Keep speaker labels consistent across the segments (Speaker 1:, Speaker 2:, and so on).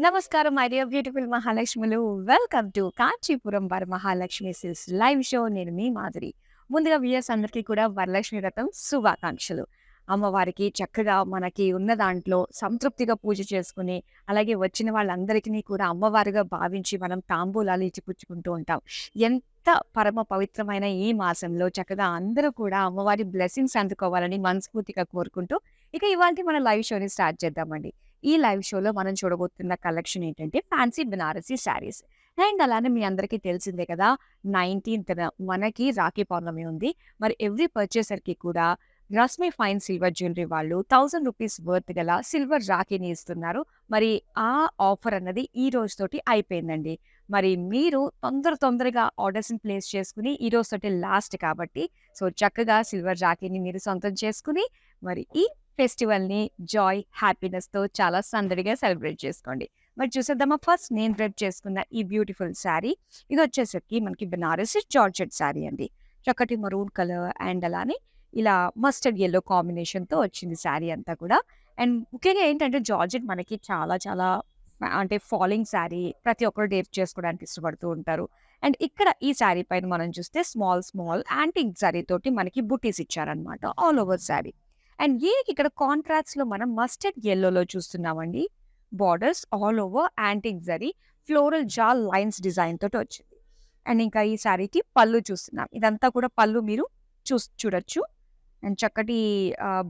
Speaker 1: నమస్కారం my dear beautiful మహాలక్ష్ములు. Welcome to Kanchipuram Varamahalakshmi silks live show. నేను మీ మాధురి. ముందుగా వ్యూయర్స్ అందరికీ కూడా వరలక్ష్మి వ్రతం శుభాకాంక్షలు. అమ్మవారికి చక్కగా మనకి ఉన్న దాంట్లో సంతృప్తిగా పూజ చేసుకుని, అలాగే వచ్చిన వాళ్ళందరికిని కూడా అమ్మవారుగా భావించి మనం తాంబూలాలు ఇచ్చి పుచ్చుకుంటూ ఉంటాం. ఎంత పరమ పవిత్రమైన ఈ మాసంలో చక్కగా అందరూ కూడా అమ్మవారి బ్లెస్సింగ్స్ అందుకోవాలని మనస్ఫూర్తిగా కోరుకుంటూ, ఇక ఇవాల్టి మన లైవ్ షోని స్టార్ట్ చేద్దామండి. ఈ లైవ్ షోలో మనం చూడబోతున్న కలెక్షన్ ఏంటంటే ఫ్యాన్సీ బెనారసీ శారీస్. అండ్ అలానే మీ అందరికీ తెలిసిందే కదా, 19థ్ మనకి రాఖీ పౌర్ణమి ఉంది. మరి ఎవ్రీ పర్చేసర్‌కి కూడా రస్మి ఫైన్ సిల్వర్ జ్యువెలరీ వాళ్ళు రూ. 1000 వర్త్ గల సిల్వర్ రాఖీని ఇస్తున్నారు. మరి ఆ ఆఫర్ అన్నది ఈ రోజుతోటి అయిపోయిందండి. మరి మీరు తొందరగా ఆర్డర్స్‌ని ప్లేస్ చేసుకొని ఈ రోజుతోటి లాస్ట్ కాబట్టి చక్కగా సిల్వర్ రాఖీని మీరు సొంతం చేసుకొని మరి ఈ ఫెస్టివల్‌ని జాయ్, హ్యాపీనెస్‌తో చాలా సందడిగా సెలబ్రేట్ చేసుకోండి. మరి చూసేద్దామా, ఫస్ట్ నేను రేప్ చేసుకున్న ఈ బ్యూటిఫుల్ శారీ. ఇదొచ్చేసరికి మనకి బెనారసి జార్జెట్ శారీ అండి. చక్కటి మరూన్ కలర్ అండ్ అలానే ఇలా మస్టర్డ్ యెల్లో కాంబినేషన్‌తో వచ్చింది శారీ అంతా కూడా. అండ్ ముఖ్యంగా ఏంటంటే జార్జెట్ మనకి చాలా చాలా అంటే ఫాలింగ్ శారీ. ప్రతి ఒక్కరు డేర్ చేసుకోవడానికి ఇష్టపడుతూ ఉంటారు. అండ్ ఇక్కడ ఈ శారీ పైన మనం చూస్తే స్మాల్ యాంటిక్ జరీ తోటి మనకి బుటీస్ ఇచ్చారనమాట ఆల్ ఓవర్ శారీ. అండ్ దీనికి ఇక్కడ కాంట్రాస్ట్‌లో మనం మస్టర్డ్ యెల్లోలో చూస్తున్నామండి. Borders all over antique zari floral jaal lines design తోటి వచ్చింది. అండ్ ఇంకా ఈ శారీకి పళ్ళు చూస్తున్నాం. ఇదంతా కూడా పళ్ళు మీరు చూడొచ్చు. అండ్ చక్కటి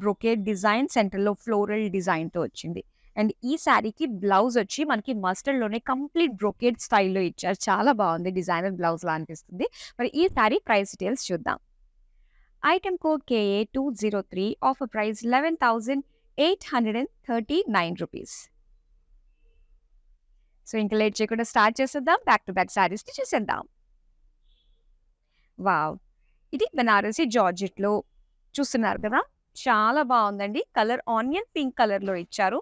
Speaker 1: బ్రొకేడ్ డిజైన్ సెంటర్‌లో ఫ్లోరల్ డిజైన్‌తో వచ్చింది. అండ్ ఈ శారీకి బ్లౌజ్ వచ్చి మనకి మస్టర్డ్‌లోనే కంప్లీట్ బ్రొకేడ్ స్టైల్‌లో ఇచ్చారు. చాలా బాగుంది. డిజైనర్ బ్లౌజ్‌లా అనిపిస్తుంది. మరి ఈ శారీ ప్రైస్ డీటెయిల్స్ చూద్దాం. Item code KA203, offer price రూ. 11,839. ఇంక లేట్ చేయకుండా స్టార్ట్ చేసేద్దాం. బ్యాక్ టు బ్యాక్ శారీస్‌ని చూసేద్దాం. వావ్! ఇది బెనారసి జార్జెట్‌లో చూస్తున్నారు కదా! చాలా బావుందండి. కలర్ ఆనియన్ పింక్ కలర్‌లో ఇచ్చారు.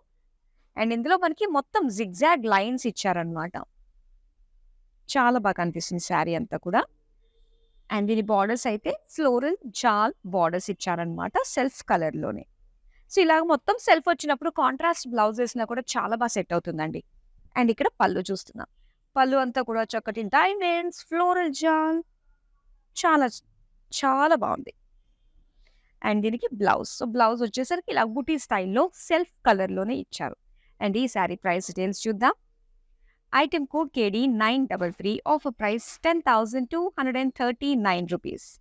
Speaker 1: అండ్ ఇందులో మనకి మొత్తం జిగ్‌జాగ్ లైన్స్ ఇచ్చారనమాట. చాలా బాగా కనిపిస్తుంది శారీ అంతా కూడా. అండ్ దీని బార్డర్స్ అయితే ఫ్లోరల్ జాల్ బార్డర్స్ ఇచ్చారనమాట సెల్ఫ్ కలర్‌లోనే. ఇలాగ మొత్తం సెల్ఫ్ వచ్చినప్పుడు కాంట్రాస్ట్ బ్లౌజ్ ఏసినా కూడా చాలా బాగా సెట్ అవుతుందండి. అండ్ ఇక్కడ పళ్ళు చూస్తున్నాం. పళ్ళు అంతా కూడా చక్కటి డైమండ్స్, ఫ్లోరల్ జాల్ చాలా చాలా బావుంది. అండ్ దీనికి బ్లౌజ్. బ్లౌజ్ వచ్చేసరికి ఇలా బుటీ స్టైల్‌లో సెల్ఫ్ కలర్‌లోనే ఇచ్చారు. అండ్ ఈ శారీ ప్రైస్ డీటెయిల్స్ చూద్దాం. Item code KD933, offer price రూ. 10,239.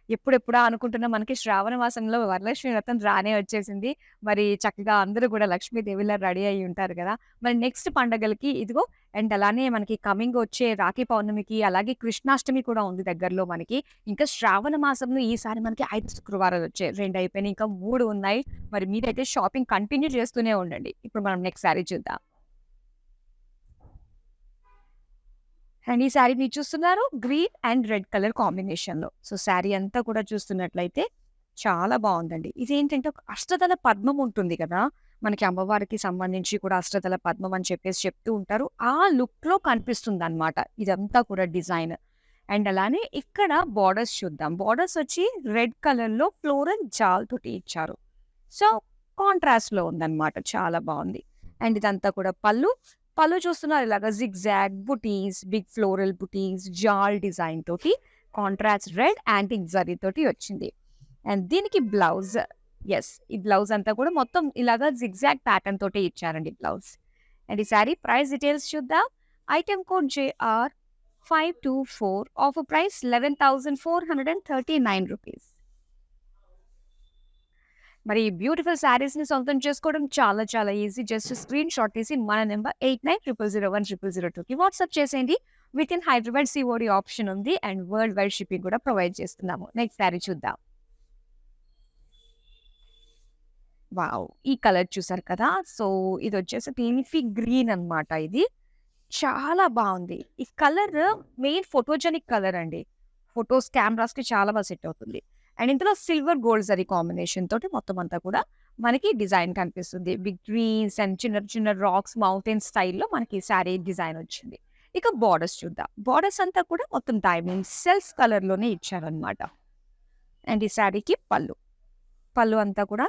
Speaker 1: ఎప్పుడెప్పుడా అనుకుంటున్న మనకి శ్రావణ మాసంలో వరలక్ష్మి వ్రతం రానే వచ్చేసింది. మరి చక్కగా అందరూ కూడా లక్ష్మీదేవిలా రెడీ అయ్యి ఉంటారు గదా! మరి నెక్స్ట్ పండగలకి ఇదిగో. అండ్ అలానే మనకి కమింగ్ వచ్చే రాఖీ పౌర్ణమికి, అలాగే కృష్ణాష్టమి కూడా ఉంది దగ్గరలో మనకి. ఇంకా శ్రావణ మాసంలో ఈసారి మనకి 5 శుక్రవారాలు వచ్చాయి. 2 అయిపోయినాయి. ఇంకా 3 ఉన్నాయి. మరి మీరైతే షాపింగ్ కంటిన్యూ చేస్తూనే ఉండండి. ఇప్పుడు మనం నెక్స్ట్ శారీ చూద్దాం. అండ్ ఈ శారీ మీరు చూస్తున్నారు గ్రీన్ అండ్ రెడ్ కలర్ కాంబినేషన్‌లో. శారీ అంతా కూడా చూస్తున్నట్లయితే చాలా బావుందండి. ఇదేంటంటే ఒక అష్టదళ పద్మం ఉంటుంది కదా! మనకి అమ్మవారికి సంబంధించి కూడా అష్టదళ పద్మం అని చెప్పేసి చెప్తూ ఉంటారు. ఆ లుక్‌లో కనిపిస్తుందనమాట ఇదంతా కూడా డిజైన్. అండ్ అలానే ఇక్కడ బోర్డర్స్ చూద్దాం. బోర్డర్స్ వచ్చి రెడ్ కలర్‌లో ఫ్లోరల్ జాల్ తోటి ఇచ్చారు. సో, కాంట్రాస్ట్‌లో ఉందనమాట. చాలా బావుంది. అండ్ ఇదంతా కూడా పళ్ళు. పళ్ళు చూస్తున్నారు ఇలాగా జిగ్‌జాగ్ బుటీస్, బిగ్ ఫ్లోరల్ బుటీస్, జాల్ డిజైన్ తోటి కాంట్రాస్ట్ రెడ్ యాంటిక్ జరీ తోటి వచ్చింది. అండ్ దీనికి బ్లౌజ్. యెస్. ఈ బ్లౌజ్ అంతా కూడా మొత్తం ఇలాగా జిగ్‌జాగ్ ప్యాటర్న్ తోటే ఇచ్చారండి బ్లౌజ్. అండ్ ఈ శారీ ప్రైస్ డీటెయిల్స్ చూద్దాం. Item code JR524, offer price రూ. 11,439. మరి ఈ బ్యూటిఫుల్ శారీస్‌ని సొంతం చేసుకోవడం చాలా చాలా ఈజీ. జస్ట్ స్క్రీన్ షాట్ తీసి మన నంబర్ 8900010002కి వాట్సాప్ చేసేయండి. With in Hyderabad COD option ఉంది. అండ్ వరల్డ్ వైడ్ షిప్పింగ్ కూడా ప్రొవైడ్ చేస్తున్నాము. నెక్స్ట్ శారీ చూద్దాం. వావ్! ఈ కలర్ చూసారు కదా! ఇదొచ్చేసి లీఫీ గ్రీన్ అన్నమాట ఇది. చాలా బావుంది. ఈ కలర్ మెయిన్ ఫోటోజెనిక్ కలర్ అండి. ఫోటోస్, కెమెరాస్‌కి చాలా బాగా సెట్ అవుతుంది. అండ్ ఇందులో సిల్వర్ గోల్డ్ జరీ కాంబినేషన్ తోటి మొత్తం అంతా కూడా మనకి డిజైన్ కనిపిస్తుంది. బిగ్ ట్రీస్ అండ్ చిన్న చిన్న రాక్స్, మౌంటైన్ స్టైల్‌లో మనకి శారీ డిజైన్ వచ్చింది. ఇక బోర్డర్స్ చూద్దాం. బోర్డర్స్ అంతా కూడా మొత్తం డైమండ్ సెల్ఫ్ కలర్‌లోనే ఇచ్చారన్నమాట. అండ్ ఈ శారీకి పళ్ళు. పళ్ళు అంతా కూడా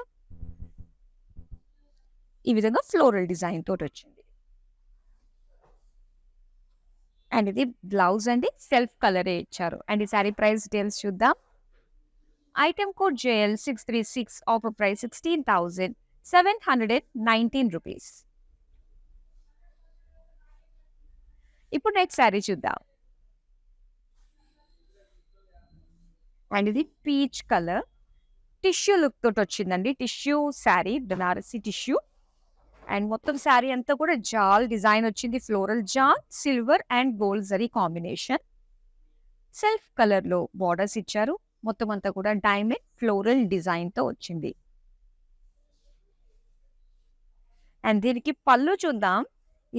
Speaker 1: ఈ విధంగా ఫ్లోరల్ డిజైన్ తోటొచ్చింది. అండ్ ఇది బ్లౌజ్ అండి. సెల్ఫ్ కలరే ఇచ్చారు. అండ్ ఈ సారీ ప్రైస్ డీటెయిల్స్ చూద్దాం. Item code JL 636 offer price 16,719 rupees. ఇప్పుడు నెక్స్ట్ సారీ చూద్దాం. అండ్ ఇది పీచ్ కలర్ టిష్యూ లుక్ తోటి వచ్చిందండి. Tissue sari, Banarasi tissue. And మొత్తం సారీ అంతా కూడా జాల్ డిజైన్ వచ్చింది. Floral jaal, silver and gold zari combination. Self colour లో బార్డర్స్ ఇచ్చారు. మొత్తం అంతా కూడా డైమండ్ ఫ్లోరల్ డిజైన్ తో వచ్చింది. అండ్ దీనికి పళ్ళు చూద్దాం.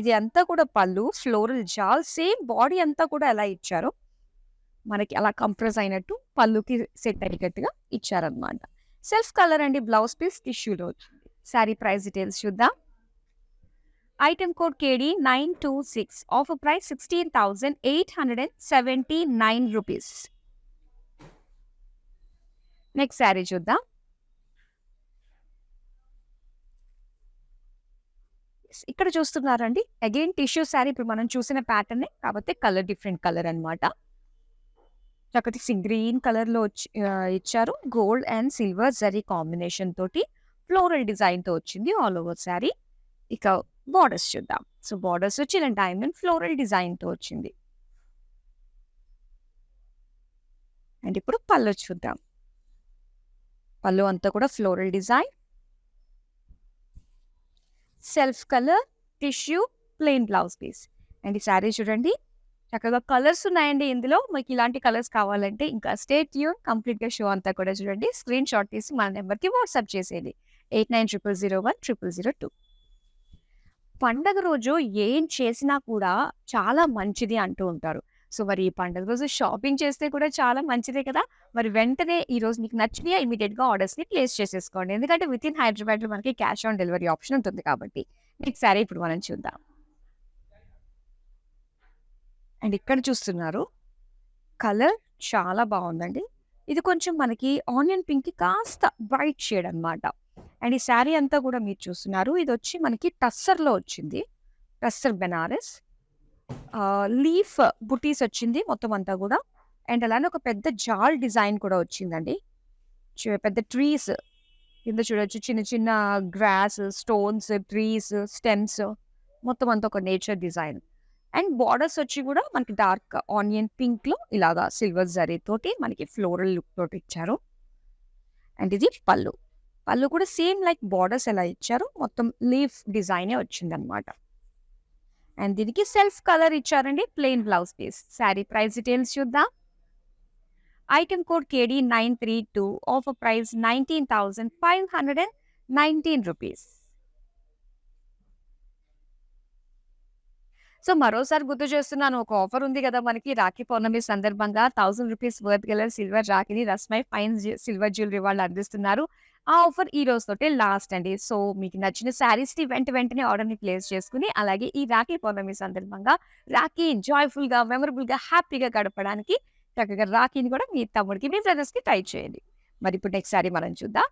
Speaker 1: ఇది అంతా కూడా పళ్ళు ఫ్లోరల్ జాల్, సేమ్ బాడీ అంతా కూడా ఎలా ఇచ్చారో మనకి అలా కంప్రెస్ అయినట్టు పళ్ళుకి సెట్ అయ్యేటట్టుగా ఇచ్చారనమాట. సెల్ఫ్ కలర్ అండి. బ్లౌజ్ పీస్ టిష్యూలో వచ్చింది. సారీ ప్రైస్ డీటెయిల్స్ చూద్దాం. Item code KD 926 offer price 16,879 rupees. Next sari చూద్దాం. ఇక్కడ చూస్తున్నారండి అగైన్ టిష్యూ సారీ. ఇప్పుడు మనం చూసిన ప్యాటర్న్ కాకపోతే కలర్ డిఫరెంట్ కలర్ అనమాట. చక్కటి గ్రీన్ కలర్ లో ఇచ్చారు. Gold and silver zari combination తోటి ఫ్లోరల్ డిజైన్ తో వచ్చింది ఆల్ ఓవర్ సారీ. ఇక బార్డర్స్ చూద్దాం. సో బార్డర్స్ వచ్చి డైమండ్ ఫ్లోరల్ డిజైన్ తో వచ్చింది. అండ్ ఇప్పుడు పళ్ళు చూద్దాం. పళ్ళు అంతా కూడా floral design, self colour, tissue, plain blouse piece. And ఈ సారీ చూడండి చక్కగా కలర్స్ ఉన్నాయండి. ఇందులో మీకు ఇలాంటి కలర్స్ కావాలంటే ఇంకా స్టే ట్యూన్. కంప్లీట్ గా షో అంతా కూడా చూడండి. స్క్రీన్ షాట్ తీసి మన నెంబర్కి వాట్సాప్ చేసేది 8900010002. పండగ రోజు ఏం చేసినా కూడా చాలా మంచిది అంటూ ఉంటారు. సో మరి ఈ పండగ రోజు షాపింగ్ చేస్తే కూడా చాలా మంచిదే కదా. మరి వెంటనే ఈ రోజు మీకు నచ్చినాయా ఇమీడియట్ గా ఆర్డర్స్ ని ప్లేస్ చేసేసుకోండి. ఎందుకంటే విత్ ఇన్ హైదరాబాద్ లో మనకి క్యాష్ ఆన్ డెలివరీ ఆప్షన్ ఉంటుంది కాబట్టి. నెక్స్ట్ సారీ ఇప్పుడు మనం చూద్దాం. అండ్ ఇక్కడ చూస్తున్నారు కలర్ చాలా బాగుందండి. ఇది కొంచెం మనకి ఆనియన్ పింక్ కి కాస్త బ్రైట్ షేడ్ అన్నమాట. అండ్ ఈ శారీ అంతా కూడా మీరు చూస్తున్నారు. ఇది వచ్చి మనకి టస్సర్ లో వచ్చింది. టస్సర్ బెనారస్ లీఫ్ బుటీస్ వచ్చింది మొత్తం అంతా కూడా. అండ్ అలానే ఒక పెద్ద జాల్ డిజైన్ కూడా వచ్చిందండి. పెద్ద ట్రీస్ కింద చూడొచ్చు. చిన్న చిన్న గ్రాస్, స్టోన్స్, ట్రీస్, స్టెమ్స్ మొత్తం అంతా ఒక నేచర్ డిజైన్. అండ్ బార్డర్స్ వచ్చి కూడా మనకి డార్క్ ఆనియన్ పింక్ లో ఇలాగా సిల్వర్ జరీ తోటి మనకి ఫ్లోరల్ లుక్ తోటి ఇచ్చారు. అండ్ ఇది పళ్ళు. పళ్ళు కూడా సేమ్ లైక్ బార్డర్స్ ఎలా ఇచ్చారు మొత్తం లీఫ్ డిజైనే వచ్చిందనమాట. అండ్ దీనికి సెల్ఫ్ కలర్ ఇచ్చారండి. Plain blouse piece. Sari price details చూద్దాం. Item code KD 932 offer price 19,519 rupees. So మరోసారి గుర్తు చేస్తున్నాను. ఒక ఆఫర్ ఉంది కదా మనకి రాఖీ పౌర్ణమి సందర్భంగా 1000 రూపీస్ వర్త్ గల సిల్వర్ రాఖీని రస్మై ఫైన్ సిల్వర్ జ్యువెలరీ వాళ్ళు అందిస్తున్నారు. ఆ ఆఫర్ ఈ రోజుతోటే లాస్ట్ అండి. సో మీకు నచ్చిన శారీస్ ని వెంటనే ఆర్డర్ ని ప్లేస్ చేసుకుని అలాగే ఈ రాఖీ పౌర్ణమి సందర్భంగా రాఖీ జాయ్ఫుల్ గా మెమరబుల్ గా హ్యాపీగా గడపడానికి చక్కగా రాఖీని కూడా మీ తమ్ముడికి మీ బ్రదర్స్ కి ట్రై చేయండి. మరి ఇప్పుడు నెక్స్ట్ సారీ మనం చూద్దాం.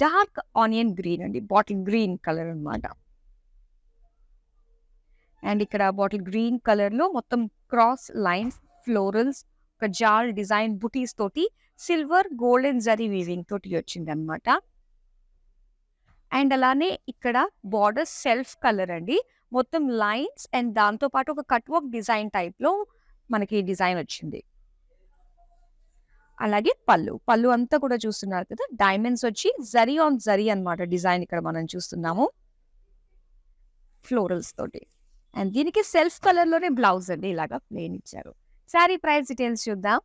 Speaker 1: డార్క్ ఆనియన్ గ్రీన్ అండి. బాటిల్ గ్రీన్ కలర్ అన్నమాట. అండ్ ఇక్కడ బాటిల్ గ్రీన్ కలర్ లో మొత్తం క్రాస్ లైన్స్, ఫ్లోరల్స్, ఒక జాల్ డిజైన్ బుటీస్ తోటి సిల్వర్ గోల్డెన్ జరీ వీవింగ్ తోటి వచ్చింది అనమాట. అండ్ అలానే ఇక్కడ బార్డర్ సెల్ఫ్ కలర్ అండి. మొత్తం లైన్స్ అండ్ దాంతో పాటు ఒక కట్ వర్క్ డిజైన్ టైప్ లో మనకి డిజైన్ వచ్చింది. అలాగే పళ్ళు అంతా కూడా చూస్తున్నారు కదా. డైమండ్స్ వచ్చి జరీ ఆన్ జరీ అన్నమాట డిజైన్ ఇక్కడ మనం చూస్తున్నాము ఫ్లోరల్స్ తోటి. అండ్ దీనికి సెల్ఫ్ కలర్ లోనే బ్లౌజ్ అండి ఇలాగా ప్లేన్ ఇచ్చారు. శారీ ప్రైస్ డీటెయిల్స్ చూద్దాం.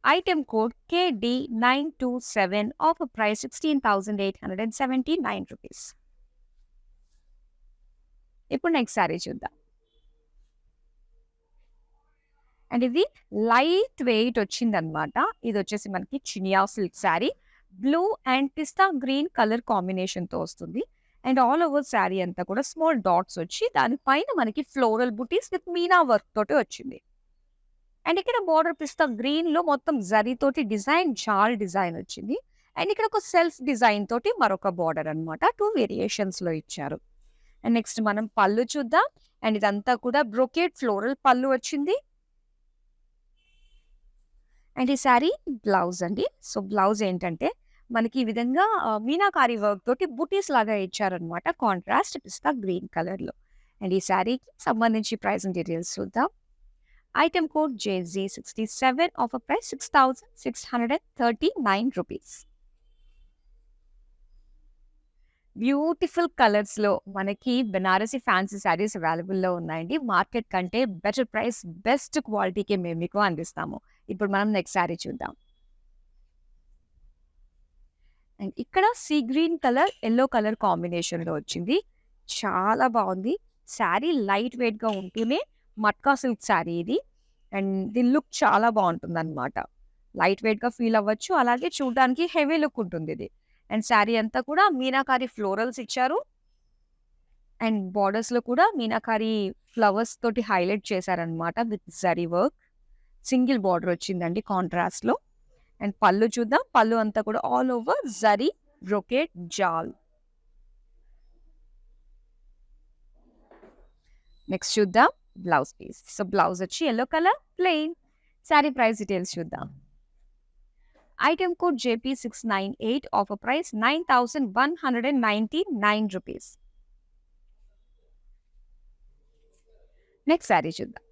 Speaker 1: Item code KD 927 offer price 16,879 rupees. ఇప్పుడు నెక్స్ట్ శారీ చూద్దాం. అండ్ ఇది లైట్ వెయిట్ వచ్చింది అనమాట. ఇది వచ్చేసి మనకి Chiniya silk sari. Blue and pista green colour combination తో వస్తుంది. అండ్ ఆల్ ఓవర్ శారీ అంతా కూడా స్మాల్ డాట్స్ వచ్చి దానిపైన మనకి floral buttis with Meena work తోటి వచ్చింది. అండ్ ఇక్కడ బార్డర్ పిస్తా గ్రీన్ లో మొత్తం జరీ తోటి డిజైన్ జాల్ డిజైన్ వచ్చింది. అండ్ ఇక్కడ ఒక సెల్ఫ్ డిజైన్ తోటి మరొక బార్డర్ అన్నమాట. 2 వేరియేషన్స్‌లో ఇచ్చారు. అండ్ నెక్స్ట్ మనం పళ్ళు చూద్దాం. అండ్ ఇదంతా కూడా బ్రొకేట్ ఫ్లోరల్ పళ్ళు వచ్చింది. అండ్ ఈ శారీ బ్లౌజ్ అండి. సో, బ్లౌజ్ ఏంటంటే మనకి ఈ విధంగా మీనాకారి వర్క్ తోటి బుటీస్ లాగా ఇచ్చారన్నమాట. కాంట్రాస్ట్ పిస్తా గ్రీన్ కలర్‌లో. అండ్ ఈ శారీకి సంబంధించి ప్రైస్ అండ్ డీటెయిల్స్ చూద్దాం. Item code JZ67 offer price ₹6,639. Beautiful కలర్స్‌లో మనకి బెనారసి ఫ్యాన్సీ శారీస్ అవైలబుల్‌లో ఉన్నాయండి. మార్కెట్ కంటే బెటర్ ప్రైస్, బెస్ట్ క్వాలిటీకే మేము మీకు అందిస్తాము. ఇప్పుడు మనం నెక్స్ట్ శారీ చూద్దాం. అండ్ ఇక్కడ sea green colour, yellow colour కాంబినేషన్‌లో వచ్చింది. చాలా బావుంది. శారీ లైట్ వెయిట్‌గా ఉంటూనే మట్కా సిల్క్ శారీ ఇది. అండ్ దీని లుక్ చాలా బావుంటుందన్నమాట. లైట్ వెయిట్‌గా ఫీల్ అవ్వచ్చు. అలాగే చూడడానికి హెవీ లుక్ ఉంటుందిది. అండ్ శారీ అంతా కూడా మీనాకారి ఫ్లోరల్స్ ఇచ్చారు. అండ్ బోర్డర్స్‌లో కూడా మీనాకారి ఫ్లవర్స్ తోటి హైలైట్ చేశారన్నమాట with zari work. Single border వచ్చిందండి కాంట్రాస్ట్‌లో. అండ్ పళ్ళు చూద్దాం. పళ్ళు అంతా కూడా all over zari brocade jaal. Next చూద్దాం బ్లౌజ్ పీస్. సో, బ్లౌజ్ వచ్చి yellow colour plain. Sari price details చూద్దాం. Item code JP698 offer price ₹9,199. Next sari చూద్దాం.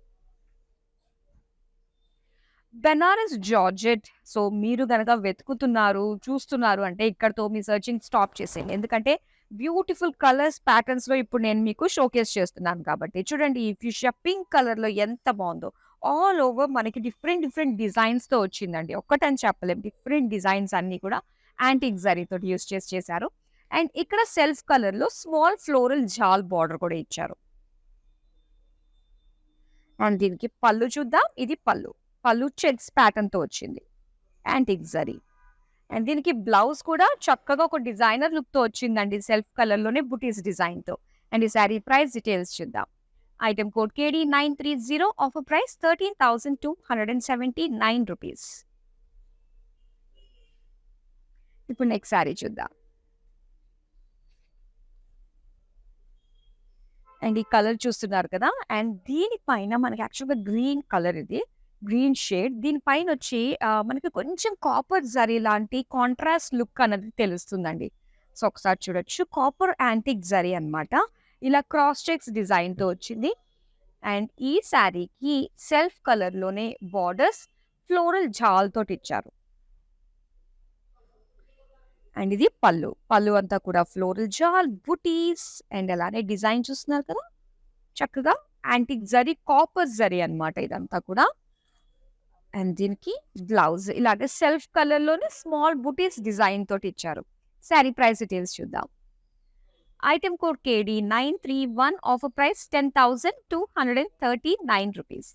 Speaker 1: బెనారస్ జార్జెట్. సో, మీరు గనక వెతుకుతున్నారు, చూస్తున్నారు అంటే ఇక్కడితో మీ సెర్చింగ్ స్టాప్ చేసేయండి. ఎందుకంటే బ్యూటిఫుల్ కలర్స్, ప్యాటర్న్స్‌లో ఇప్పుడు నేను మీకు షోకేస్ చేస్తున్నాను కాబట్టి. చూడండి ఈ ఫ్యూషియా పింక్ కలర్‌లో ఎంత బావుందో. ఆల్ ఓవర్ మనకి డిఫరెంట్ డిఫరెంట్ డిజైన్స్‌తో వచ్చిందండి. ఒక్కటని చెప్పలేం. డిఫరెంట్ డిజైన్స్ అన్నీ కూడా యాంటిక్ జరీతోటి యూజ్ చేశారు. అండ్ ఇక్కడ సెల్ఫ్ కలర్‌లో స్మాల్ ఫ్లోరల్ జాల్ బార్డర్ కూడా ఇచ్చారు. అండ్ దీనికి పళ్ళు చూద్దాం. ఇది పళ్ళు. పళ్ళు చెక్స్ ప్యాటర్న్‌తో వచ్చింది. యాంటిక్ జరీ. అండ్ దీనికి బ్లౌజ్ కూడా చక్కగా ఒక డిజైనర్ లుక్‌తో వచ్చిందండి. సెల్ఫ్ కలర్‌లోనే బుటీస్ డిజైన్‌తో. అండ్ ఈ శారీ ప్రైస్ డీటెయిల్స్ చూద్దాం. Item code KD930 offer price ₹13,279. ఇప్పుడు నెక్స్ట్ శారీ చూద్దాం. అండ్ ఈ కలర్ చూస్తున్నారు కదా! అండ్ దీనిపైన మనకి యాక్చువల్‌గా గ్రీన్ కలర్ ఇది. Green shade. దీనిపైనొచ్చి మనకి కొంచెం కాపర్ జరీ లాంటి కాంట్రాస్ట్ లుక్ అన్నది తెలుస్తుందండి. సో, ఒకసారి చూడొచ్చు. కాపర్ యాంటిక్ జరీ అన్నమాట. ఇలా క్రాస్ చెక్స్ డిజైన్‌తో వచ్చింది. అండ్ ఈ శారీకి సెల్ఫ్ కలర్‌లోనే బోర్డర్స్ ఫ్లోరల్ జాల్ తోటిచ్చారు. అండ్ ఇది పళ్ళు. పళ్ళు అంతా కూడా ఫ్లోరల్ జాల్, బుటీస్ అండ్ అలానే డిజైన్ చూస్తున్నారు కదా! చక్కగా యాంటిక్ జరీ, కాపర్ జరీ అన్నమాట ఇదంతా కూడా. అండ్ దీనికి బ్లౌజ్ ఇలాగే సెల్ఫ్ కలర్‌లోనే స్మాల్ బుటీస్ డిజైన్ తోటి ఇచ్చారు. శారీ ప్రైస్ డీటెయిల్స్ చూద్దాం. Item code KD931 offer price ₹10,239.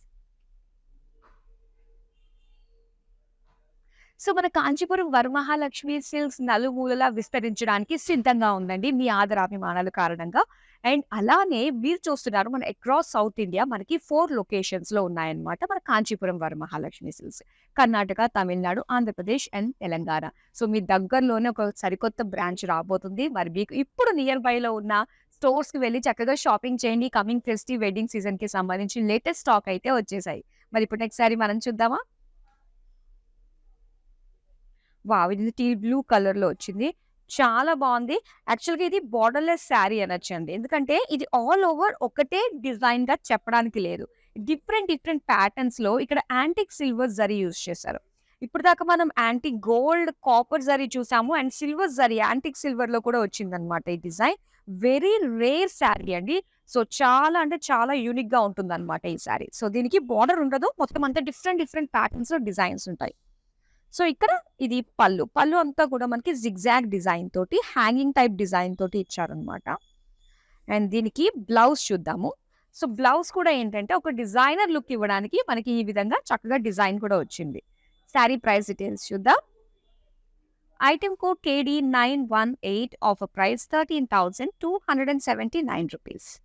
Speaker 1: So, మన కాంచీపురం వరమహాలక్ష్మి సిల్క్స్ నలుమూలలా విస్తరించడానికి సిద్ధంగా ఉందండి మీ ఆదరాభిమానాల కారణంగా. అండ్ అలానే మీరు చూస్తున్నారు మన అక్రాస్ సౌత్ ఇండియా మనకి 4 లొకేషన్స్‌లో ఉన్నాయన్నమాట మన Kanchipuram Varamahalakshmi silks. Karnataka, Tamil Nadu, Andhra Pradesh and Telangana. So, మీ దగ్గరలోనే ఒక సరికొత్త బ్రాంచ్ రాబోతుంది. మరి మీకు ఇప్పుడు నియర్ బైలో ఉన్న స్టోర్స్‌కి వెళ్లి చక్కగా షాపింగ్ చేయండి. కమింగ్ ఫెస్టివ్ వెడ్డింగ్ సీజన్‌కి సంబంధించి లేటెస్ట్ స్టాక్ అయితే వచ్చేసాయి. మరి ఇప్పుడు నెక్స్ట్ సారీ మనం చూద్దామా? వావ్! ఇది టీ బ్లూ కలర్‌లో వచ్చింది. చాలా బావుంది. యాక్చువల్‌గా ఇది బోర్డర్‌లెస్ శారీ అనొచ్చండి. ఎందుకంటే ఇది ఆల్ ఓవర్ ఒకటే డిజైన్‌గా చెప్పడానికి లేదు. డిఫరెంట్ డిఫరెంట్ ప్యాటర్న్స్‌లో ఇక్కడ యాంటిక్ సిల్వర్ జరీ యూజ్ చేశారు. ఇప్పటిదాకా మనం యాంటిక్ గోల్డ్, కాపర్ జరీ చూసాము. అండ్ సిల్వర్ జరీ యాంటిక్ సిల్వర్‌లో కూడా వచ్చిందన్నమాట ఈ డిజైన్. వెరీ రేర్ శారీ అండి. సో, చాలా అంటే చాలా యూనిక్‌గా ఉంటుందన్నమాట ఈ శారీ. సో, దీనికి బోర్డర్ ఉండదు. మొత్తం అంతా డిఫరెంట్ డిఫరెంట్ ప్యాటర్న్స్‌లో డిజైన్స్ ఉంటాయి. సో, ఇక్కడ ఇది పళ్ళు. పళ్ళు అంతా కూడా మనకి జిగ్‌జాగ్ డిజైన్ తోటి, హ్యాంగింగ్ టైప్ డిజైన్ తోటి ఇచ్చారనమాట. అండ్ దీనికి బ్లౌజ్ చూద్దాము. సో, బ్లౌజ్ కూడా ఏంటంటే ఒక డిజైనర్ లుక్ ఇవ్వడానికి మనకి ఈ విధంగా చక్కగా డిజైన్ కూడా వచ్చింది. శారీ ప్రైస్ డీటెయిల్స్ చూద్దాం. Item code KD918 offer price ₹13,279.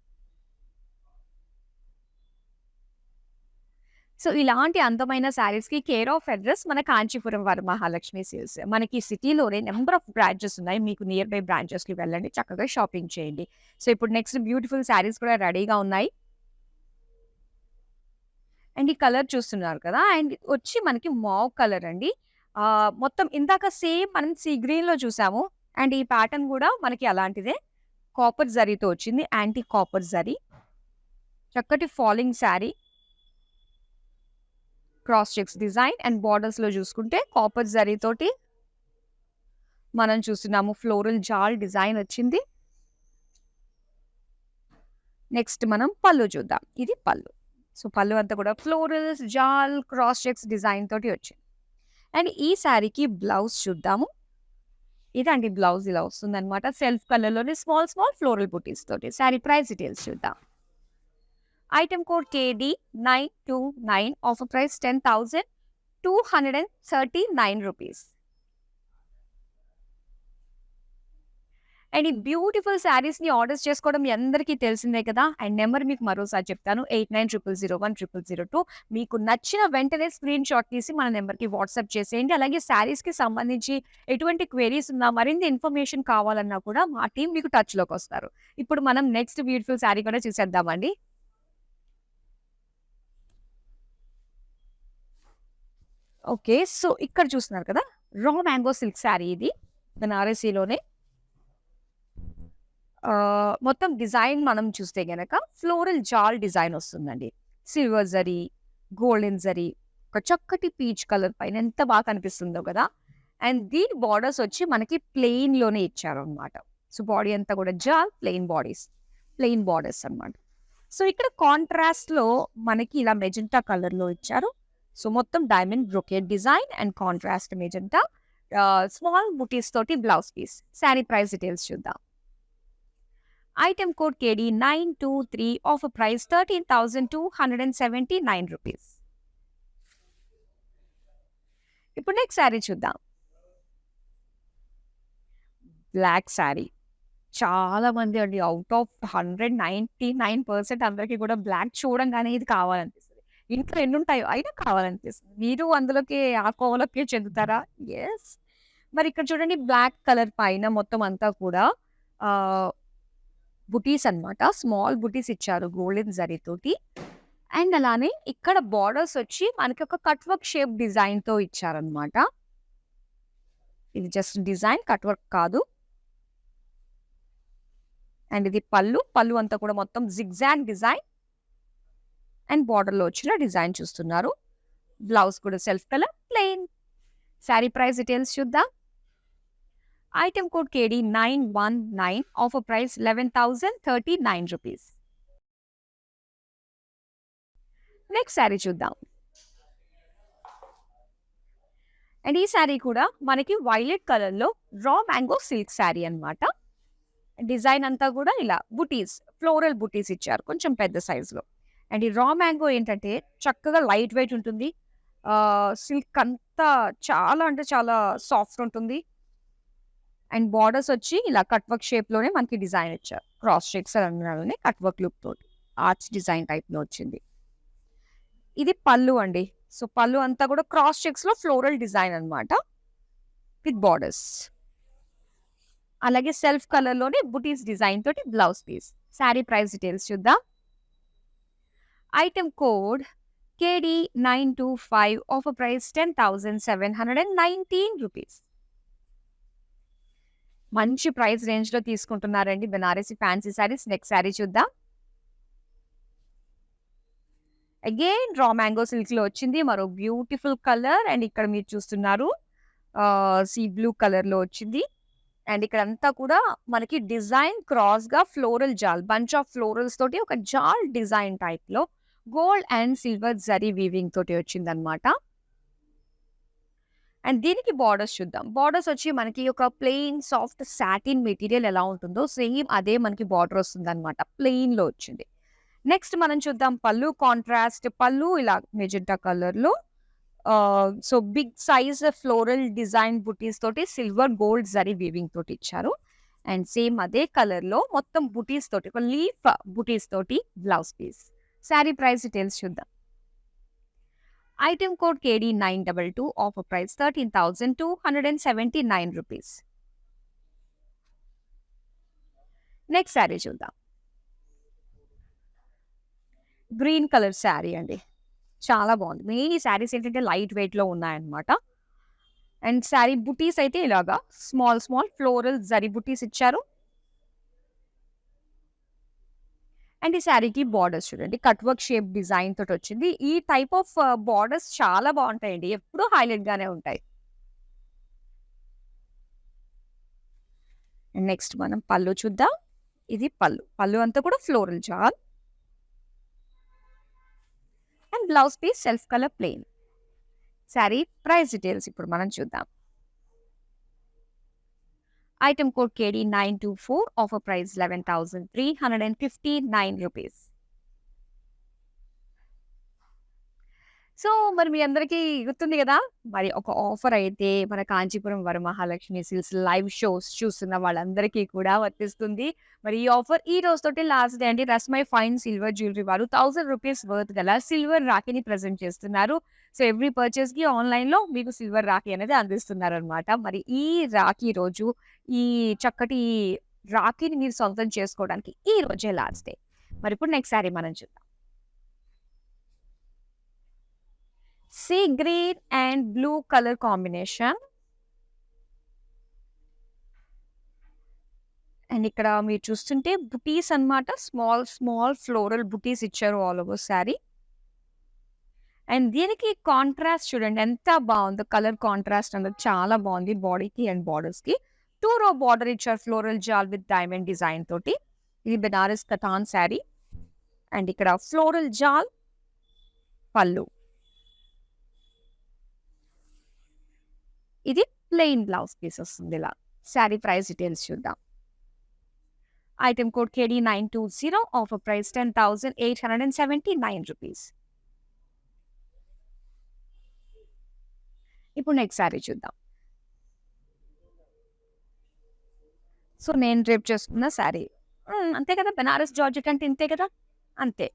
Speaker 1: So, ఇలాంటి అందమైన శారీస్‌కి కేర్ ఆఫ్ అడ్రెస్ మన కాంచీపురం వరమహాలక్ష్మి సేల్స్. మనకి సిటీలోనే నంబర్ ఆఫ్ బ్రాంచెస్ ఉన్నాయి. మీకు నియర్ బై బ్రాంచెస్‌కి వెళ్ళండి. చక్కగా షాపింగ్ చేయండి. సో, ఇప్పుడు నెక్స్ట్ బ్యూటిఫుల్ శారీస్ కూడా రెడీగా ఉన్నాయి. అండ్ ఈ కలర్ చూస్తున్నారు కదా! అండ్ వచ్చి మనకి మావ్ కలర్ అండి. మొత్తం ఇందాక సేమ్ మనం సీ గ్రీన్‌లో చూసాము. అండ్ ఈ ప్యాటర్న్ గూడా మనకి అలాంటిదే. కాపర్ జరీతో వచ్చింది. Anti copper zari. చక్కటి falling sari. Cross checks design and బోర్డర్స్‌లో చూసుకుంటే కాపర్ జరీతోటి మనం చూస్తున్నాము. ఫ్లోరల్ జాల్ డిజైన్ వచ్చింది. నెక్స్ట్ మనం పళ్ళు చూద్దాం. ఇది పళ్ళు. సో, పళ్ళు అంతా కూడా ఫ్లోరల్స్, జాల్, క్రాస్ చెక్స్ డిజైన్ తోటి వచ్చింది. అండ్ ఈ శారీకి బ్లౌజ్ చూద్దాము. ఇదండి బ్లౌజ్ ఇలా వస్తుందన్నమాట. సెల్ఫ్ కలర్‌లోనే స్మాల్ స్మాల్ ఫ్లోరల్ బుటీస్ తోటి. శారీ ప్రైస్ డీటెయిల్స్ చూద్దాం. Item code KD929 offer price 10,239 rupees. And ఈ బ్యూటిఫుల్ శారీస్‌ని ఆర్డర్స్ చేసుకోవడం మీ అందరికీ తెలిసిందే కదా! అండ్ నెంబర్ మీకు మరోసారి చెప్తాను. 8900010002. మీకు నచ్చిన వెంటనే స్క్రీన్ షాట్ తీసి మన నెంబర్‌కి వాట్సాప్ చేసేయండి. అలాగే శారీస్‌కి సంబంధించి ఎటువంటి క్వెరీస్ ఉన్నా, మరిన్ని ఇన్ఫర్మేషన్ కావాలన్నా కూడా మా టీమ్ మీకు టచ్‌లోకొస్తారు. ఇప్పుడు మనం నెక్స్ట్ బ్యూటిఫుల్ శారీ కూడా చూసేద్దామండి. ఓకే. సో, ఇక్కడ చూస్తున్నారు కదా! రా మ్యాంగో సిల్క్ శారీ ఇది. బనారసీలోనే. మొత్తం డిజైన్ మనం చూస్తే గనక ఫ్లోరల్ జాల్ డిజైన్ వస్తుందండి. సిల్వర్ జరీ, గోల్డెన్ జరీ, ఒక చక్కటి పీచ్ కలర్ పైన ఎంత బాగా కనిపిస్తుందో కదా! అండ్ దీని బోర్డర్స్ వచ్చి మనకి ప్లెయిన్‌లోనే ఇచ్చారనమాట. సో, బాడీ అంతా కూడా జాల్, ప్లెయిన్ బోర్డర్స్ అనమాట. సో, ఇక్కడ కాంట్రాస్ట్‌లో మనకి ఇలా మెజెంటా కలర్‌లో ఇచ్చారు. సో, మొత్తం diamond brocade design and contrast magenta. Small butis తోటి blouse piece. Sari price details చూద్దాం. Item code KD923 offer price 13,279 rupees. ఇప్పుడు నెక్స్ట్ శారీ చూద్దాం. బ్లాక్ శారీ. చాలా మంది అండి ఔట్ ఆఫ్ 100 99% అందరికి కూడా బ్లాక్ చూడంగానే ఇది కావాలనిపిస్తది. ఇంట్లో ఎన్నుంటాయో అయినా కావాలనిపిస్తుంది. మీరు అందులోకి ఆ కోవలోకే చెందుతారా? యెస్. మరి ఇక్కడ చూడండి బ్లాక్ కలర్ పైన మొత్తం అంతా కూడా ఆహ్, బుటీస్ అన్నమాట. స్మాల్ బుటీస్ ఇచ్చారు గోల్డెన్ జరీతోటి. అండ్ అలానే ఇక్కడ బోర్డర్స్ వచ్చి మనకి ఒక కట్ వర్క్ షేప్ డిజైన్‌తో ఇచ్చారన్నమాట. ఇది జస్ట్ డిజైన్ కట్ వర్క్ కాదు. అండ్ ఇది పళ్ళు. పళ్ళు అంతా కూడా మొత్తం జిగ్‌జాగ్ డిజైన్ అండ్ బోర్డర్‌లో వచ్చిన డిజైన్ చూస్తున్నారు. బ్లౌజ్ కూడా self colour plain. Sari price details చూద్దాం. Item code KD919 offer price 11,039 rupees. Next sari చూద్దాం. అండ్ ఈ శారీ కూడా మనకి వైలెట్ కలర్‌లో రా మ్యాంగో సిల్క్ శారీ అన్నమాట. డిజైన్ అంతా కూడా ఇలా బుటీస్, ఫ్లోరల్ బుటీస్ ఇచ్చారు. కొంచెం పెద్ద సైజ్‌లో. అండ్ ఈ రా మ్యాంగో ఏంటంటే చక్కగా లైట్ వెయిట్ ఉంటుంది. సిల్క్ అంతా చాలా అంటే చాలా సాఫ్ట్ ఉంటుంది. అండ్ బోర్డర్స్ వచ్చి ఇలా కట్ వర్క్ షేప్‌లోనే మనకి డిజైన్ ఇచ్చారు. క్రాస్ చెక్స్ అనగానే కట్ వర్క్ లుక్ తోటి. ఆర్చ్ డిజైన్ టైప్‌లో వచ్చింది. ఇది పళ్ళు అండి. సో, పళ్ళు అంతా కూడా క్రాస్ చెక్స్‌లో ఫ్లోరల్ డిజైన్ అన్నమాట. With borders. అలాగే సెల్ఫ్ కలర్‌లోనే బుటీస్ డిజైన్ తోటి blouse piece. Sari price details చూద్దాం. Item code KD925 offer price 10,719 rupees. మంచి ప్రైస్ రేంజ్‌లో తీసుకుంటున్నారండి బెనారసి ఫ్యాన్సీ శారీస్. నెక్స్ట్ శారీ చూద్దాం. అగైన్ రా మ్యాంగో సిల్క్‌లో వచ్చింది. మరో బ్యూటిఫుల్ కలర్ అండ్ ఇక్కడ మీరు చూస్తున్నారు సీ బ్లూ కలర్‌లో వచ్చింది. అండ్ ఇక్కడంతా కూడా మనకి డిజైన్ క్రాస్‌గా ఫ్లోరల్ జాల్, బంచ్ ఆఫ్ ఫ్లోరల్స్ తోటి ఒక జాల్ డిజైన్ టైప్‌లో gold and silver zari weaving తోటి వచ్చిందన్నమాట. అండ్ దీనికి బోర్డర్స్ చూద్దాం. బోర్డర్స్ వచ్చి మనకి ఒక ప్లెయిన్ సాఫ్ట్ సాటిన్ మెటీరియల్ ఎలా ఉంటుందో సేమ్ అదే మనకి బోర్డర్ వస్తుందన్నమాట. ప్లెయిన్‌లో వచ్చింది. నెక్స్ట్ మనం చూద్దాం పళ్ళు కాంట్రాస్ట్. పళ్ళు ఇలా మెజెంటా కలర్‌లో so, big size floral design బుటీస్ తోటి సిల్వర్ గోల్డ్ జరీ వీవింగ్ తోటి ఇచ్చారు. అండ్ సేమ్ అదే కలర్‌లో మొత్తం బుటీస్ తోటి ఒక లీఫ్ బుటీస్ తోటి blouse piece. Sari price details చూద్దాం. Item code KD922, offer price 13,279 rupees. Next sari చూద్దాం. గ్రీన్ కలర్ శారీ అండి. చాలా బాగుంది. మెయిన్ ఈ శారీస్ ఏంటంటే లైట్ వెయిట్‌లో ఉన్నాయన్నమాట. అండ్ శారీ బుటీస్ అయితే ఇలాగా స్మాల్ స్మాల్ ఫ్లోరల్ జరీ బుటీస్ ఇచ్చారు. అండ్ ఈ శారీకి బార్డర్స్ చూడండి కట్ వర్క్ షేప్ డిజైన్ తోటి వచ్చింది. ఈ టైప్ ఆఫ్ బార్డర్స్ చాలా బాగుంటాయండి. ఎప్పుడూ హైలైట్ గానే ఉంటాయి. అండ్ నెక్స్ట్ మనం పళ్ళు చూద్దాం. ఇది పళ్ళు. పళ్ళు అంతా కూడా floral jaal. And blouse piece self colour plain. Sari price details ఇప్పుడు మనం చూద్దాం. Item code KD924, offer price 11,359 rupees. So, మరి మీ అందరికీ గుర్తుంది గదా! మరి ఒక ఆఫర్ అయితే మన Kanchipuram Varamahalakshmi silks live shows చూస్తున్న వాళ్ళందరికీ కూడా వర్తిస్తుంది. మరి ఈ ఆఫర్ ఈ రోజుతోటి లాస్ట్ డే అండి. రస్మై ఫైన్ సిల్వర్ జ్యువెలరీ వారు 1000 రూపీస్ వర్త్ గల సిల్వర్ రాఖీని ప్రెజెంట్ చేస్తున్నారు. సో, ఎవ్రీ పర్చేస్‌కి ఆన్‌లైన్‌లో మీకు సిల్వర్ రాఖీ అనేది అందిస్తున్నారనమాట. మరి ఈ రాఖీ రోజు ఈ చక్కటి రాఖీని మీరు సొంతం చేసుకోవడానికి ఈ రోజే లాస్ట్ డే. మరి ఇప్పుడు నెక్స్ట్ సారీ మనం చూద్దాం. Sea green and blue colour combination. And ఇక్కడ మీరు చూస్తుంటే బుటీస్ అన్నమాట. స్మాల్ స్మాల్ ఫ్లోరల్ బుటీస్ ఇచ్చారు ఆల్ ఓవర్ శారీ. అండ్ దీనికి కాంట్రాస్ట్ చూడండి ఎంత బాగుందో. కలర్ కాంట్రాస్ట్ అనేది చాలా బాగుంది బాడీకి అండ్ బార్డర్స్‌కి. 2 రో బార్డర్ ఇచ్చారు ఫ్లోరల్ జాల్ విత్ డైమండ్ డిజైన్ తోటి. ఇది బెనారస్ కథాన్ శారీ. అండ్ ఇక్కడ ఫ్లోరల్ జాల్ పళ్ళు. ఇది ప్లెయిన్ బ్లౌజ్ పీస్ వస్తుంది ఇలా. శారీ ప్రైస్ డీటెయిల్స్ చూద్దాం. Item code KD920, offer price 10,879 rupees. ఇప్పుడు నెక్స్ట్ శారీ చూద్దాం. సో, నేను రేపు చేసుకున్న శారీ. అంతే కదా! బెనారస్ జార్జెట్ అంటే ఇంతే కదా! అంతే.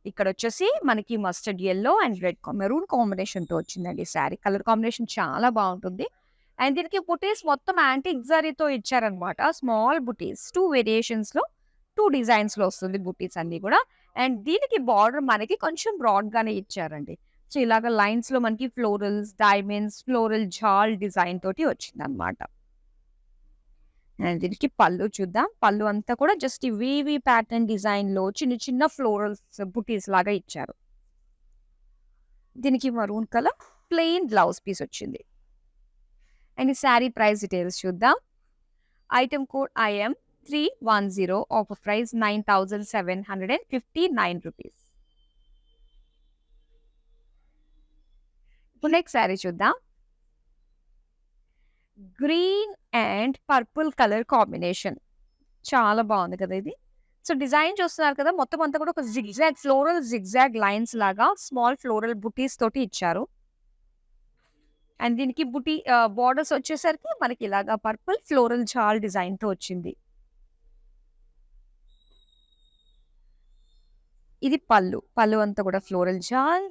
Speaker 1: ఇక్కడొచ్చేసి మనకి mustard yellow and red maroon కాంబినేషన్‌తో వచ్చిందండి శారీ. కలర్ కాంబినేషన్ చాలా బాగుంటుంది. అండ్ దీనికి బుటీస్ మొత్తం యాంటిక్ జరీతో ఇచ్చారనమాట. స్మాల్ బుటీస్ 2 వేరియేషన్స్‌లో 2 డిజైన్స్‌లో వస్తుంది బుటీస్ అన్నీ కూడా. అండ్ దీనికి బార్డర్ మనకి కొంచెం బ్రాడ్‌గానే ఇచ్చారండి. సో, ఇలాగ లైన్స్‌లో మనకి ఫ్లోరల్స్, డైమండ్స్, ఫ్లోరల్ జాల్ డిజైన్ తోటి వచ్చిందనమాట. అండ్ దీనికి పళ్ళు చూద్దాం. పళ్ళు అంతా కూడా జస్ట్ ఈ వీవీ ప్యాటర్న్ డిజైన్‌లో చిన్న చిన్న ఫ్లోరల్స్ బుటీస్ లాగా ఇచ్చారు. దీనికి maroon colour plain blouse piece వచ్చింది. అండ్ ఈ శారీ ప్రైస్ డీటెయిల్స్ చూద్దాం. Item code IM310, offer price 9,759 rupees. ఇప్పుడు నెక్స్ట్ శారీ చూద్దాం. Green and purple colour combination. చాలా బాగుంది కదా ఇది. సో, డిజైన్ చూస్తున్నారు కదా! మొత్తం అంతా కూడా ఒక జిగ్‌జాగ్ ఫ్లోరల్ జిగ్‌జాగ్ లైన్స్ లాగా స్మాల్ ఫ్లోరల్ బుటీస్ తోటి ఇచ్చారు. అండ్ దీనికి బార్డర్స్ వచ్చేసరికి మనకి ఇలాగా పర్పుల్ ఫ్లోరల్ జాల్ డిజైన్‌తో వచ్చింది. ఇది పళ్ళు. పళ్ళు అంతా కూడా ఫ్లోరల్ జాల్.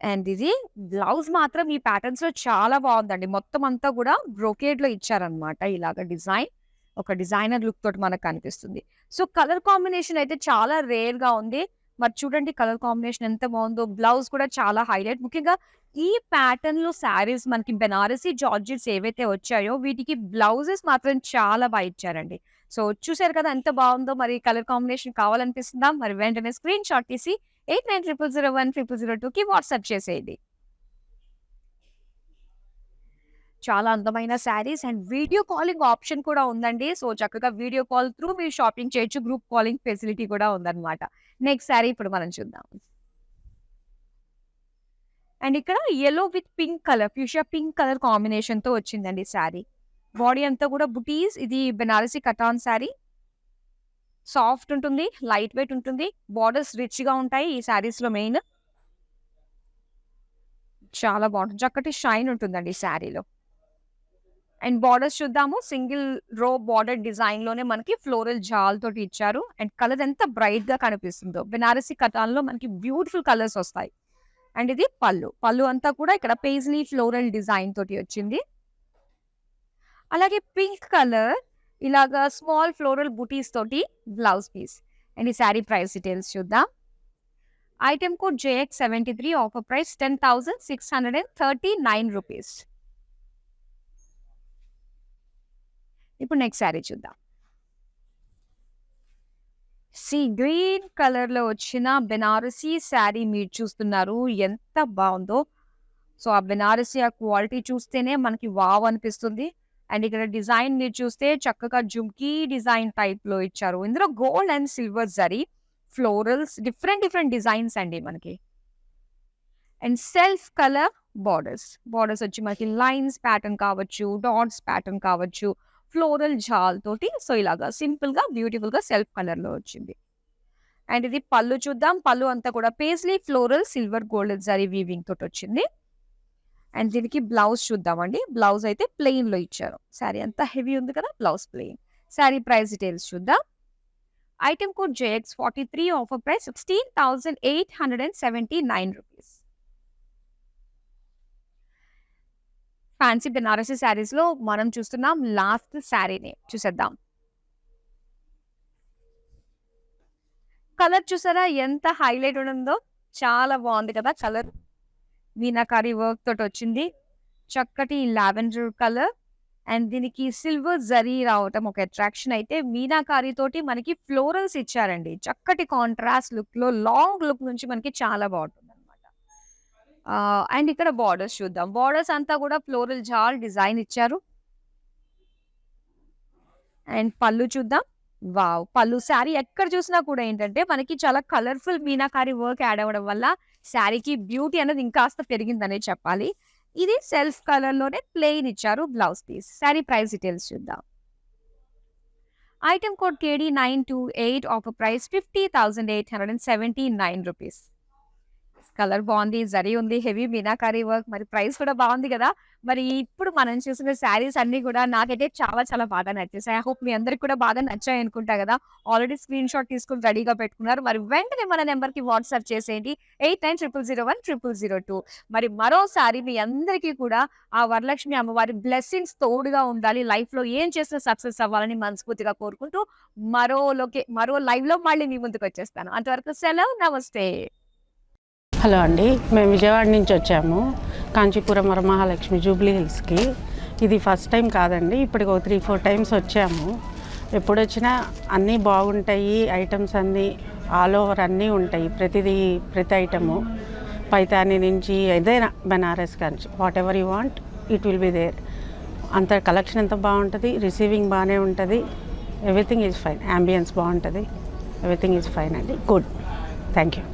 Speaker 1: అండ్ ఇది బ్లౌజ్ మాత్రం ఈ ప్యాటర్న్స్‌లో చాలా బాగుందండి. మొత్తం అంతా కూడా బ్రోకేడ్‌లో ఇచ్చారనమాట. ఇలాగ డిజైన్. ఒక డిజైనర్ లుక్ తోటి మనకు కనిపిస్తుంది. సో, కలర్ కాంబినేషన్ అయితే చాలా రేర్‌గా ఉంది. మరి చూడండి కలర్ కాంబినేషన్ ఎంత బాగుందో. బ్లౌజ్ కూడా చాలా హైలైట్. ముఖ్యంగా ఈ ప్యాటర్న్‌లో శారీస్ మనకి బెనారసి జార్జెట్స్ ఏవైతే వచ్చాయో వీటికి బ్లౌజెస్ మాత్రం చాలా బా ఇచ్చారండి. సో, చూసారు కదా ఎంత బాగుందో. మరి కలర్ కాంబినేషన్ కావాలనిపిస్తుందా? మరి వెంటనే స్క్రీన్ షాట్ తీసి 8900010002కి వాట్సాప్ చేసేయండి. చాలా అందమైన saris and video calling option కూడా ఉందండి. సో, చక్కగా వీడియో కాల్ త్రూ మీరు షాపింగ్ చేయొచ్చు. గ్రూప్ కాలింగ్ ఫెసిలిటీ కూడా ఉందన్నమాట. నెక్స్ట్ శారీ ఇప్పుడు మనం చూద్దాం. అండ్ ఇక్కడ yellow with pink colour, fuchsia pink colour కాంబినేషన్‌తో వచ్చిందండి శారీ. బాడీ అంతా కూడా బుటీస్. ఇది బెనారసి కటాన్ శారీ. సాఫ్ట్ ఉంటుంది. లైట్ వెయిట్ ఉంటుంది. బార్డర్స్ రిచ్‌గా ఉంటాయి ఈ శారీస్‌లో మెయిన్. చాలా బాగుంటుంది. చక్కటి షైన్ ఉంటుందండి ఈ శారీలో. అండ్ బార్డర్స్ చూద్దాము. సింగిల్ రో బార్డర్ డిజైన్ లోనే మనకి ఫ్లోరల్ జాల్ తోటి ఇచ్చారు. అండ్ కలర్ ఎంత బ్రైట్ గా కనిపిస్తుందో. బెనారసి కటాన్లో మనకి బ్యూటిఫుల్ కలర్స్ వస్తాయి. అండ్ ఇది పళ్ళు. పళ్ళు అంతా కూడా ఇక్కడ పేజ్లీ ఫ్లోరల్ డిజైన్ తోటి వచ్చింది. అలాగే పింక్ కలర్ ఇలాగా స్మాల్ ఫ్లోరల్ బుటీస్ తోటి బ్లౌజ్ పీస్. అండ్ ఈ శారీ ప్రైస్ డీటెయిల్స్ చూద్దాం. Item code JX73, offer price 10,639 rupees. ఇప్పుడు నెక్స్ట్ శారీ చూద్దాం. సీ గ్రీన్ కలర్ లో వచ్చిన బెనారసీ శారీ మీరు చూస్తున్నారు. ఎంత బాగుందో. సో ఆ బెనారసీ ఆ క్వాలిటీ చూస్తేనే మనకి వావ్ అనిపిస్తుంది. అండ్ ఇక్కడ డిజైన్ మీరు చూస్తే చక్కగా జుమ్కీ డిజైన్ టైప్ లో ఇచ్చారు. ఇందులో gold and silver zari florals different different designs అండి మనకి. అండ్ సెల్ఫ్ కలర్ బార్డర్స్ వచ్చి మనకి లైన్స్ ప్యాటర్న్ కావచ్చు, డాట్స్ ప్యాటర్న్ కావచ్చు, ఫ్లోరల్ జాల్ తోటి. సో ఇలాగా సింపుల్ గా బ్యూటిఫుల్ గా సెల్ఫ్ కలర్ లో వచ్చింది. అండ్ ఇది పళ్ళు చూద్దాం. పళ్ళు అంతా కూడా paisley floral silver gold zari weaving తోటి వచ్చింది. అండ్ దీనికి బ్లౌజ్ చూద్దామండి. బ్లౌజ్ అయితే ప్లెయిన్ లో ఇచ్చారు. శారీ అంతా హెవీ ఉంది కదా, blouse plain. Sari price details చూద్దాం. Item code JX43, offer price 16,879 rupees. Fancy Banarasi saris లో మనం చూస్తున్నాం లాస్ట్ శారీని చూసేద్దాం. కలర్ చూసారా ఎంత హైలైట్ ఉందో. చాలా బాగుంది కదా కలర్. మీనాకారి వర్క్ తోటి వచ్చింది. చక్కటి లావెండర్ కలర్. అండ్ దీనికి సిల్వర్ జరీ రావటం ఒక అట్రాక్షన్ అయితే, మీనాకారి తోటి మనకి ఫ్లోరల్స్ ఇచ్చారండి. చక్కటి కాంట్రాస్ట్ లుక్ లో, లాంగ్ లుక్ నుంచి మనకి చాలా బాగుంటుంది. అండ్ ఇక్కడ బార్డర్స్ చూద్దాం. బార్డర్స్ అంతా కూడా ఫ్లోరల్ జాల్ డిజైన్ ఇచ్చారు. అండ్ పళ్ళు చూద్దాం. వావ్, పళ్ళు శారీ ఎక్కడ చూసినా కూడా ఏంటంటే మనకి చాలా కలర్ఫుల్ మీనాకారి వర్క్ యాడ్ అవ్వడం వల్ల శారీకి బ్యూటీ అనేది ఇంకాస్త పెరిగిందనే చెప్పాలి. ఇది సెల్ఫ్ కలర్ లోనే ప్లెయిన్ ఇచ్చారు blouse piece. Sari price details చూద్దాం. Item code KD928, offer price 50,879 rupees. Colour బాగుంది, జరీ ఉంది, హెవీ మీనాకారి వర్క్, మరి ప్రైస్ కూడా బాగుంది కదా. మరి ఇప్పుడు మనం చూసిన శారీస్ అన్ని కూడా నాకైతే చాలా చాలా బాగా నచ్చేసాయి. ఐ హోప్ మీ అందరికి కూడా బాగా నచ్చాయి అనుకుంటా కదా. ఆల్రెడీ స్క్రీన్ షాట్ తీసుకుని రెడీగా పెట్టుకున్నారు. మరి వెంటనే మన నెంబర్ కి వాట్సాప్ చేసేయండి 8900010002. మరి మరోసారి మీ అందరికీ కూడా ఆ వరలక్ష్మి అమ్మవారి బ్లెస్సింగ్స్ తోడుగా ఉండాలి. లైఫ్ లో ఏం చేసినా సక్సెస్ అవ్వాలని మనస్ఫూర్తిగా కోరుకుంటూ మరో లైవ్ లో మళ్ళీ మీ ముందుకు వచ్చేస్తాను. అంతవరకు సెలవు, నమస్తే.
Speaker 2: హలో అండి, మేము విజయవాడ నుంచి వచ్చాము కాంచీపురం వరమహాలక్ష్మి జూబ్లీ హిల్స్కి. ఇది ఫస్ట్ టైం కాదండి, ఇప్పటికి 3-4 టైమ్స్ వచ్చాము. ఎప్పుడు వచ్చినా అన్నీ బాగుంటాయి. ఐటమ్స్ అన్నీ ఆల్ ఓవర్ అన్నీ ఉంటాయి. ప్రతి ఐటము పైతాని నుంచి ఏదైనా Banaras Kanchi whatever you want it will be there. అంత కలెక్షన్ ఎంత బాగుంటుంది, రిసీవింగ్ బాగానే ఉంటుంది. Everything is fine. యాంబియన్స్ బాగుంటుంది. ఎవ్రీథింగ్ ఈజ్ ఫైన్ అండి. గుడ్. Thank you.